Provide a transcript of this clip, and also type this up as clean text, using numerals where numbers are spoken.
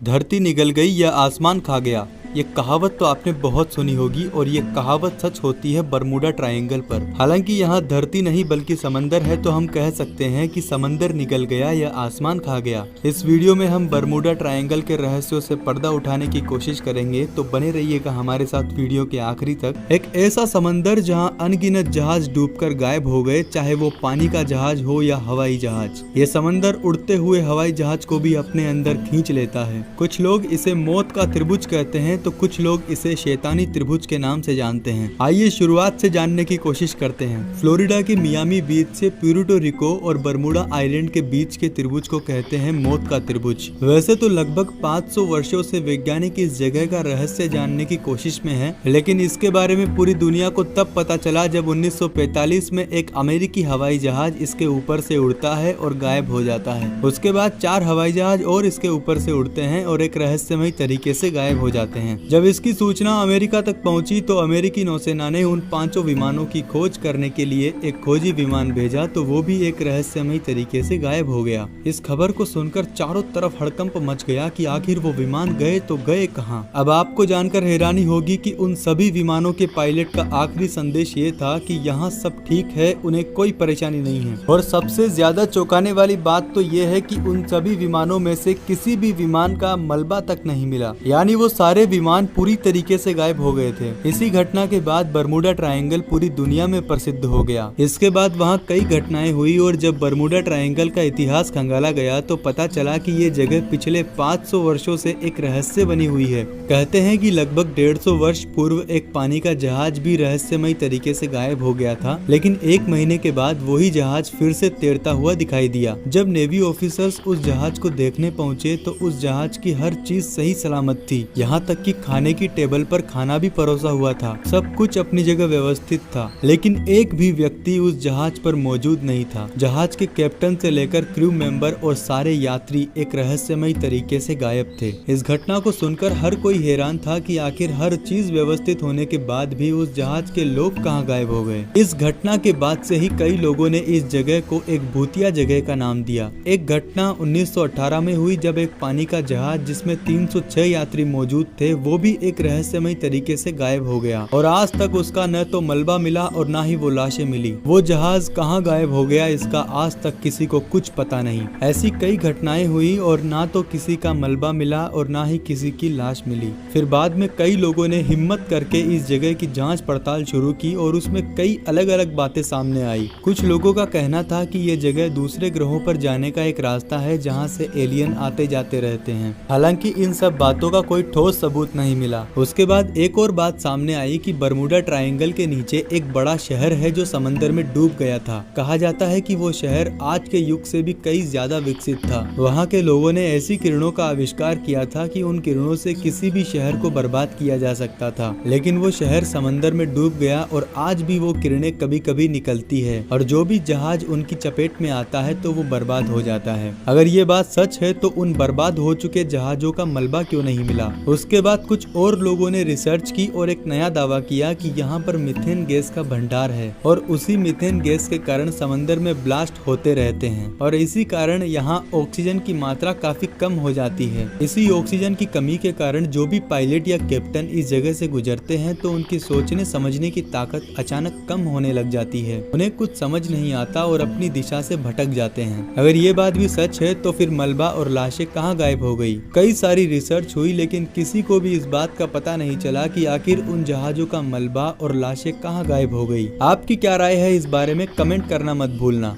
धरती निगल गई या आसमान खा गया। ये कहावत तो आपने बहुत सुनी होगी और ये कहावत सच होती है बरमूडा ट्रायंगल पर। हालांकि यहाँ धरती नहीं बल्कि समंदर है, तो हम कह सकते हैं कि समंदर निगल गया या आसमान खा गया। इस वीडियो में हम बरमूडा ट्रायंगल के रहस्यों से पर्दा उठाने की कोशिश करेंगे, तो बने रहिएगा हमारे साथ वीडियो के आखिरी तक। एक ऐसा समंदर जहाँ अनगिनत जहाज डूबकर गायब हो गए, चाहे वो पानी का जहाज हो या हवाई जहाज। ये समंदर उड़ते हुए हवाई जहाज को भी अपने अंदर खींच लेता है। कुछ लोग इसे मौत का त्रिभुज कहते हैं, तो कुछ लोग इसे शैतानी त्रिभुज के नाम से जानते हैं। आइए शुरुआत से जानने की कोशिश करते हैं। फ्लोरिडा के मियामी बीच से प्यूर्टो रिको और बरमूडा आइलैंड के बीच के त्रिभुज को कहते हैं मौत का त्रिभुज। वैसे तो लगभग 500 वर्षों से वैज्ञानिक इस जगह का रहस्य जानने की कोशिश में है, लेकिन इसके बारे में पूरी दुनिया को तब पता चला जब 1945 में एक अमेरिकी हवाई जहाज इसके ऊपर से उड़ता है और गायब हो जाता है। उसके बाद 4 हवाई जहाज और इसके ऊपर से उड़ते हैं और एक रहस्यमय तरीके से गायब हो जाते हैं। जब इसकी सूचना अमेरिका तक पहुंची तो अमेरिकी नौसेना ने उन 5 विमानों की खोज करने के लिए एक खोजी विमान भेजा, तो वो भी एक रहस्यमय तरीके से गायब हो गया। इस खबर को सुनकर चारों तरफ हड़कंप मच गया कि आखिर वो विमान गए तो गए कहां। अब आपको जानकर हैरानी होगी कि उन सभी विमानों के पायलट का आखिरी संदेश ये था कि यहाँ सब ठीक है, उन्हें कोई परेशानी नहीं है। और सबसे ज्यादा चौंकाने वाली बात तो ये है कि उन सभी विमानों में से किसी भी विमान का मलबा तक नहीं मिला, यानी वो सारे विमान पूरी तरीके से गायब हो गए थे। इसी घटना के बाद बरमूडा ट्रायंगल पूरी दुनिया में प्रसिद्ध हो गया। इसके बाद वहाँ कई घटनाएं हुई और जब बरमूडा ट्रायंगल का इतिहास खंगाला गया तो पता चला कि ये जगह पिछले 500 वर्षों से एक रहस्य बनी हुई है। कहते हैं कि लगभग 150 वर्ष पूर्व एक पानी का जहाज भी रहस्यमय तरीके से गायब हो गया था, लेकिन 1 महीने के बाद वही जहाज फिर से तैरता हुआ दिखाई दिया। जब नेवी ऑफिसर्स उस जहाज को देखने पहुंचे तो उस जहाज की हर चीज सही सलामत थी, यहाँ तक कि खाने की टेबल पर खाना भी परोसा हुआ था। सब कुछ अपनी जगह व्यवस्थित था, लेकिन एक भी व्यक्ति उस जहाज पर मौजूद नहीं था। जहाज के कैप्टन से लेकर क्रू मेंबर और सारे यात्री एक रहस्यमय तरीके से गायब थे। इस घटना को सुनकर हर कोई हैरान था कि आखिर हर चीज व्यवस्थित होने के बाद भी उस जहाज के लोग कहां गायब हो गए। इस घटना के बाद से ही कई लोगों ने इस जगह को एक भूतिया जगह का नाम दिया। एक घटना 1918 में हुई जब एक पानी का जहाज जिसमें 306 यात्री मौजूद थे वो भी एक रहस्यमय तरीके से गायब हो गया और आज तक उसका न तो मलबा मिला और न ही वो लाशें मिली। वो जहाज कहां गायब हो गया इसका आज तक किसी को कुछ पता नहीं। ऐसी कई घटनाएं हुई और ना तो किसी का मलबा मिला और ना ही किसी की लाश मिली। फिर बाद में कई लोगों ने हिम्मत करके इस जगह की जांच पड़ताल शुरू की और उसमें कई अलग अलग बातें सामने आई। कुछ लोगों का कहना था कि ये जगह दूसरे ग्रहों पर जाने का एक रास्ता है जहाँ से एलियन आते जाते रहते हैं। हालांकि इन सब बातों का कोई ठोस सबूत नहीं मिला। उसके बाद एक और बात सामने आई कि बरमूडा ट्रायंगल के नीचे एक बड़ा शहर है जो समंदर में डूब गया था। कहा जाता है कि वो शहर आज के युग से भी कई ज्यादा विकसित था। वहाँ के लोगों ने ऐसी किरणों का आविष्कार किया था कि उन किरणों से किसी भी शहर को बर्बाद किया जा सकता था, लेकिन वो शहर समंदर में डूब गया और आज भी वो किरणें कभी कभी निकलती है और जो भी जहाज उनकी चपेट में आता है तो वो बर्बाद हो जाता है। अगर ये बात सच है तो उन बर्बाद हो चुके जहाजों का मलबा क्यों नहीं मिला। उसके बाद कुछ और लोगों ने रिसर्च की और एक नया दावा किया कि यहाँ पर मीथेन गैस का भंडार है और उसी मीथेन गैस के कारण समंदर में ब्लास्ट होते रहते हैं और इसी कारण यहाँ ऑक्सीजन की मात्रा काफी कम हो जाती है। इसी ऑक्सीजन की कमी के कारण जो भी पायलट या कैप्टन इस जगह से गुजरते हैं तो उनकी सोचने समझने की ताकत अचानक कम होने लग जाती है। उन्हें कुछ समझ नहीं आता और अपनी दिशा से भटक जाते हैं। अगर ये बात भी सच है तो फिर मलबा और लाशें कहाँ गायब हो गई। कई सारी रिसर्च हुई लेकिन किसी को भी इस बात का पता नहीं चला कि आखिर उन जहाजों का मलबा और लाशें कहां गायब हो गई। आपकी क्या राय है इस बारे में कमेंट करना मत भूलना।